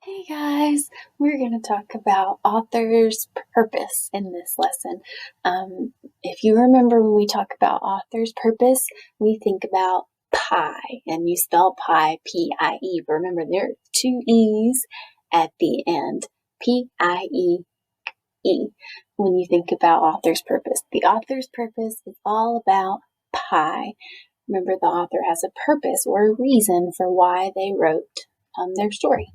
Hey guys, we're going to talk about author's purpose in this lesson. If you remember when we talk about author's purpose, we think about pie, and you spell pie P-I-E. But remember, there are two E's at the end, P-I-E-E. When you think about author's purpose, the author's purpose is all about pie. Remember, the author has a purpose or a reason for why they wrote their story.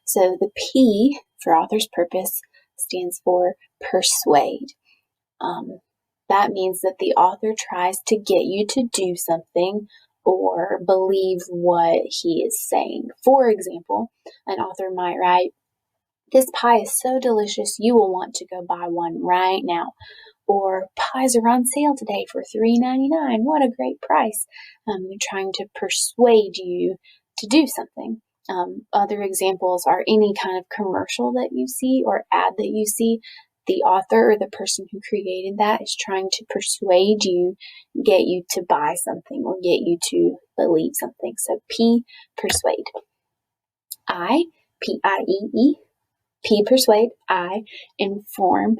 So the P for author's purpose stands for persuade. That means that the author tries to get you to do something or believe what he is saying. For example, an author might write, "This pie is so delicious you will want to go buy one right now." Or, "Pies are on sale today for $3.99. What a great price." They're trying to persuade you to do something. Other examples are any kind of commercial that you see or ad that you see. The author or the person who created that is trying to persuade you, get you to buy something or get you to believe something. So P, persuade. I, P-I-E-E. P, persuade. I, inform.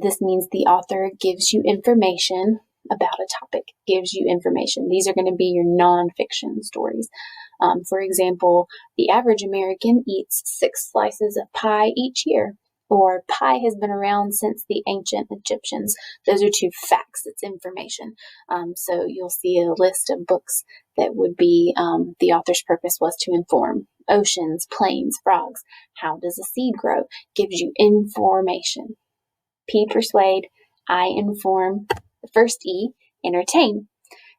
This means the author gives you information about a topic, gives you information. These are going to be your nonfiction stories. For example, the average American eats 6 slices of pie each year, or pie has been around since the ancient Egyptians. Those are 2 facts. It's information. So you'll see a list of books that would be the author's purpose was to inform. Oceans, plains, frogs. How does a seed grow? Gives you information. P, persuade. I, inform. The first E, entertain.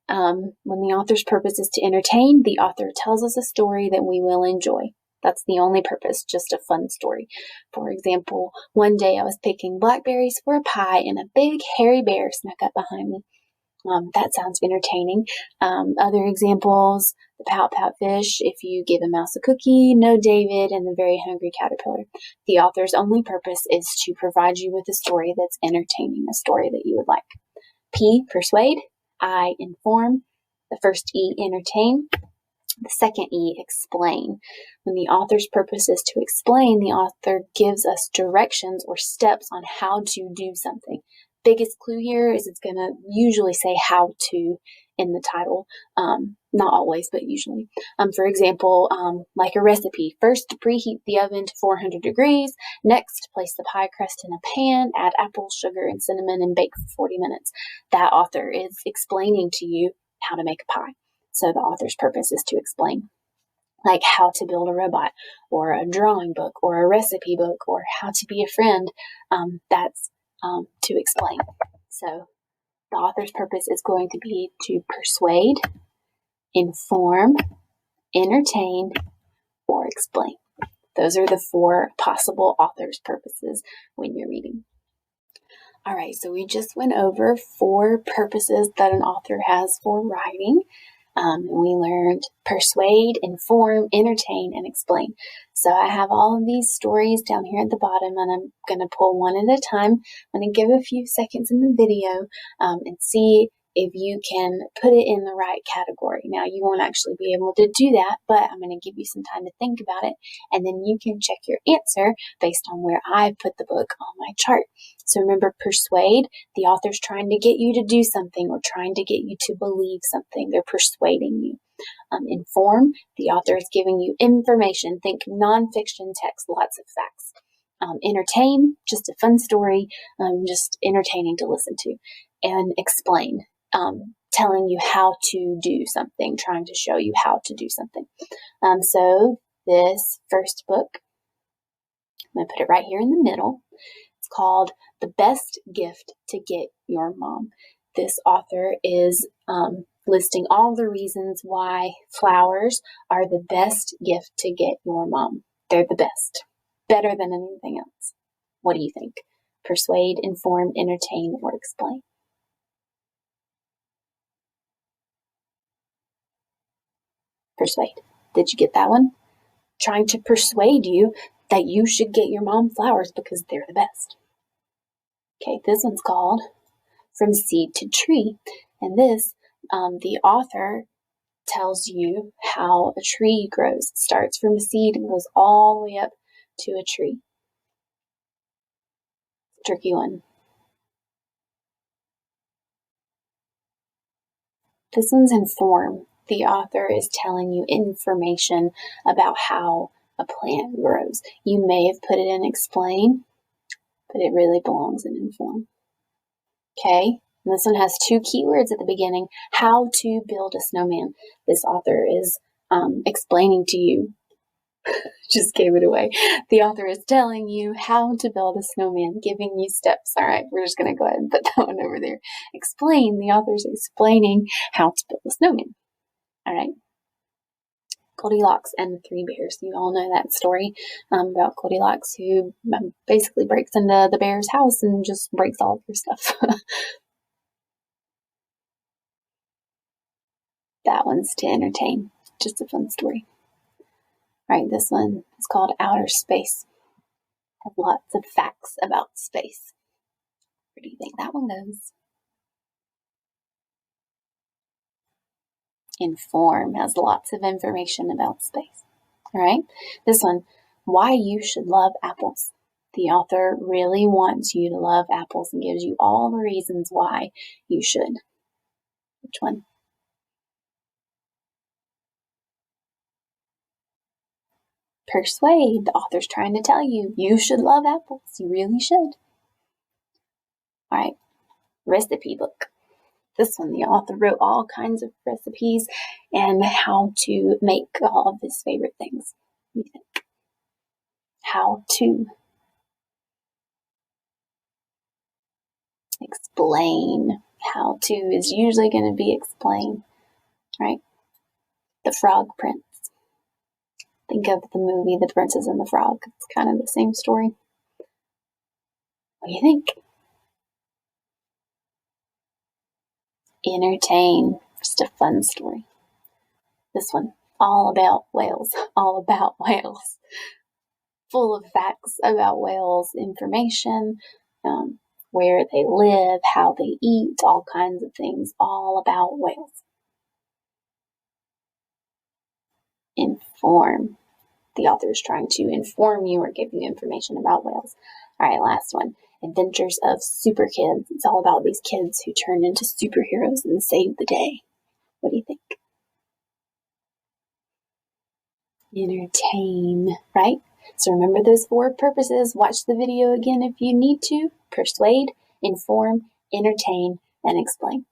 When the author's purpose is to entertain, the author tells us a story that we will enjoy. That's the only purpose, just a fun story. For example, one day I was picking blackberries for a pie and a big hairy bear snuck up behind me. That sounds entertaining. Other examples, the Pout Pout Fish, if you give a mouse a cookie, no David, and the Very Hungry Caterpillar. The author's only purpose is to provide you with a story that's entertaining, a story that you would like. P, persuade. I, inform. The first E, entertain. The second E, explain. When the author's purpose is to explain, the author gives us directions or steps on how to do something. Biggest clue here is it's going to usually say how to in the title. Not always, but usually. For example, like a recipe. First, preheat the oven to 400 degrees. Next, place the pie crust in a pan, add apples, sugar, and cinnamon, and bake for 40 minutes. That author is explaining to you how to make a pie. So the author's purpose is to explain, like how to build a robot, or a drawing book, or a recipe book, or how to be a friend. That's to explain. So the author's purpose is going to be to persuade, inform, entertain, or explain. Those are the 4 possible author's purposes when you're reading. All right, so we just went over 4 purposes that an author has for writing. We learned persuade, inform, entertain, and explain. So I have all of these stories down here at the bottom, and I'm going to pull one at a time. I'm going to give a few seconds in the video and see if you can put it in the right category. Now, you won't actually be able to do that, but I'm going to give you some time to think about it, and then you can check your answer based on where I put the book on my chart. So remember, persuade, the author's trying to get you to do something or trying to get you to believe something. They're persuading you. Inform, the author is giving you information. Think nonfiction text, lots of facts. Entertain, just a fun story, just entertaining to listen to. And explain, telling you how to do something, trying to show you how to do something. So this first book, I'm going to put it right here in the middle. It's called The Best Gift to Get Your Mom. This author is listing all the reasons why flowers are the best gift to get your mom. They're the best, better than anything else. What do you think? Persuade, inform, entertain, or explain. Persuade. Did you get that one? Trying to persuade you that you should get your mom flowers because they're the best. Okay, this one's called From Seed to Tree. And this, the author tells you how a tree grows. It starts from a seed and goes all the way up to a tree. Tricky one. This one's inform. The author is telling you information about how a plant grows. You may have put it in explain, but it really belongs in inform. Okay, and this one has two keywords at the beginning. How to build a snowman. This author is explaining to you. Just gave it away. The author is telling you how to build a snowman, giving you steps. All right, we're just going to go ahead and put that one over there. Explain. The author's explaining how to build a snowman. All right. Goldilocks and the Three Bears. You all know that story about Goldilocks, who basically breaks into the bear's house and just breaks all of their stuff. That one's to entertain. Just a fun story. All right, this one is called Outer Space. Has lots of facts about space. Where do you think that one goes? Inform has lots of information about space. All right, this one, why you should love apples. The author really wants you to love apples and gives you all the reasons why you should. Which one? Persuade. The author's trying to tell you, you should love apples. You really should. All right, recipe book. This one, the author wrote all kinds of recipes and how to make all of his favorite things. What do you think? How to explain. How to is usually going to be explain, right? The Frog Prince. Think of the movie The Princess and the Frog. It's kind of the same story. What do you think? Entertain. Just a fun story. This one, all about whales. All about whales. Full of facts about whales, information, where they live, how they eat, all kinds of things, all about whales. Inform. The author is trying to inform you or give you information about whales. All right, last one. Adventures of Super Kids. It's all about these kids who turn into superheroes and save the day. What do you think? Entertain, right? So remember those 4 purposes. Watch the video again if you need to. Persuade, inform, entertain, and explain.